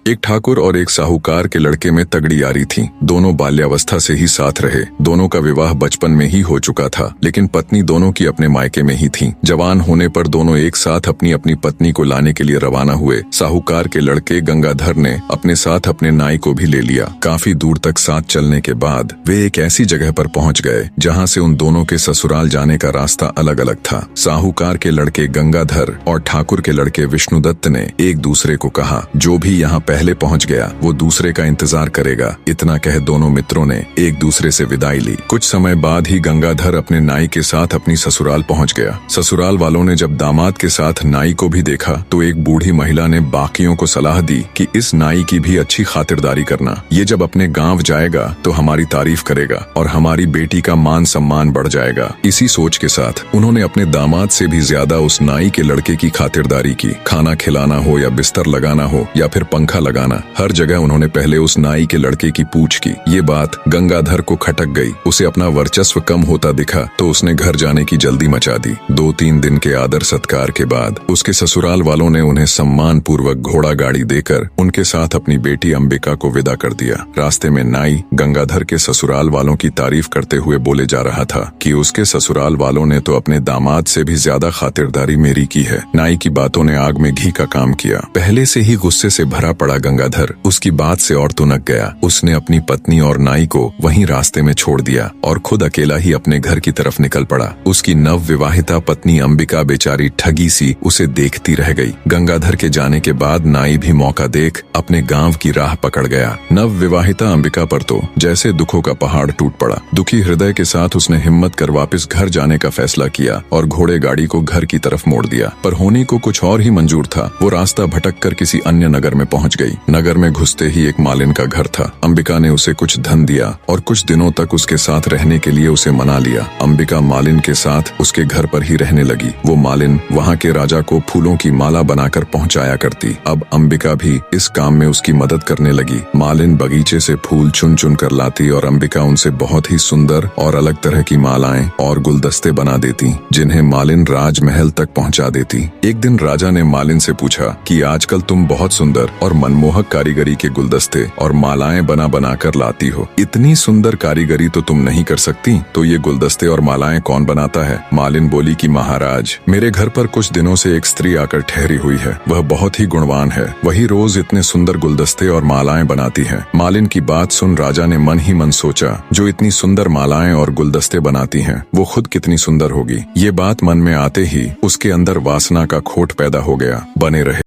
एक ठाकुर और एक साहूकार के लड़के में तगड़ी यारी थी। दोनों बाल्यावस्था से ही साथ रहे। दोनों का विवाह बचपन में ही हो चुका था, लेकिन पत्नी दोनों की अपने मायके में ही थी। जवान होने पर दोनों एक साथ अपनी अपनी पत्नी को लाने के लिए रवाना हुए। साहूकार के लड़के गंगाधर ने अपने साथ अपने नाई को भी ले लिया। काफी दूर तक साथ चलने के बाद वे एक ऐसी जगह पर पहुंच गए जहां से उन दोनों के ससुराल जाने का रास्ता अलग अलग था। साहूकार के लड़के गंगाधर और ठाकुर के लड़के विष्णुदत्त ने एक दूसरे को कहा, जो भी यहाँ पहले पहुंच गया वो दूसरे का इंतजार करेगा। इतना कह दोनों मित्रों ने एक दूसरे से विदाई ली। कुछ समय बाद ही गंगाधर अपने नाई के साथ अपनी ससुराल पहुंच गया। ससुराल वालों ने जब दामाद के साथ नाई को भी देखा तो एक बूढ़ी महिला ने बाकियों को सलाह दी कि इस नाई की भी अच्छी खातिरदारी करना। ये जब अपने गांव जाएगा तो हमारी तारीफ करेगा और हमारी बेटी का मान सम्मान बढ़ जाएगा। इसी सोच के साथ उन्होंने अपने दामाद से भी ज्यादा उस नाई के लड़के की खातिरदारी की। खाना खिलाना हो या बिस्तर लगाना हो या फिर पंखा लगाना, हर जगह उन्होंने पहले उस नाई के लड़के की पूछ की। ये बात गंगाधर को खटक गई। उसे अपना वर्चस्व कम होता दिखा तो उसने घर जाने की जल्दी मचा दी। 2-3 दिन के आदर सत्कार के बाद उसके ससुराल वालों ने उन्हें सम्मान पूर्वक घोड़ा गाड़ी देकर उनके साथ अपनी बेटी अंबिका को विदा कर दिया। रास्ते में नाई गंगाधर के ससुराल वालों की तारीफ करते हुए बोले जा रहा था कि उसके ससुराल वालों ने तो अपने दामाद से भी ज्यादा खातिरदारी मेरी की है। नाई की बातों ने आग में घी का काम किया। पहले से ही गुस्से से भरा पड़ा गंगाधर उसकी बात से और तुनक गया। उसने अपनी पत्नी और नाई को वहीं रास्ते में छोड़ दिया और खुद अकेला ही अपने घर की तरफ निकल पड़ा। उसकी नव विवाहिता पत्नी अंबिका बेचारी ठगी सी उसे देखती रह गई। गंगाधर के जाने के बाद नाई भी मौका देख अपने गांव की राह पकड़ गया। नव विवाहिता अंबिका पर तो जैसे दुखों का पहाड़ टूट पड़ा। दुखी हृदय के साथ उसने हिम्मत कर वापस घर जाने का फैसला किया और घोड़े गाड़ी को घर की तरफ मोड़ दिया। पर होने को कुछ और ही मंजूर था। वो रास्ता भटक कर किसी अन्य नगर में पहुंच गई। नगर में घुसते ही एक मालिन का घर था। अंबिका ने उसे कुछ धन दिया और कुछ दिनों तक उसके साथ रहने के लिए उसे मना लिया। अंबिका मालिन के साथ उसके घर पर ही रहने लगी। वो मालिन वहाँ के राजा को फूलों की माला बनाकर पहुँचाया करती। अब अंबिका भी इस काम में उसकी मदद करने लगी। मालिन बगीचे से फूल चुन चुन कर लाती और अंबिका उनसे बहुत ही सुंदर और अलग तरह की मालाएं और गुलदस्ते बना देती, जिन्हें मालिन राजमहल तक पहुँचा देती। एक दिन राजा ने मालिन से पूछा कि आजकल तुम बहुत सुंदर और मनमोहक कारीगरी के गुलदस्ते और मालाएं बना बना कर लाती हो। इतनी सुंदर कारीगरी तो तुम नहीं कर सकती, तो ये गुलदस्ते और मालाएं कौन बनाता है? मालिन बोली कि महाराज, मेरे घर पर कुछ दिनों से एक स्त्री आकर ठहरी हुई है। वह बहुत ही गुणवान है। वही रोज इतने सुंदर गुलदस्ते और मालाएं बनाती है। मालिन की बात सुन राजा ने मन ही मन सोचा, जो इतनी सुंदर मालाएं और गुलदस्ते बनाती है वो खुद कितनी सुंदर होगी। ये बात मन में आते ही उसके अंदर वासना का खोट पैदा हो गया। बने रहे।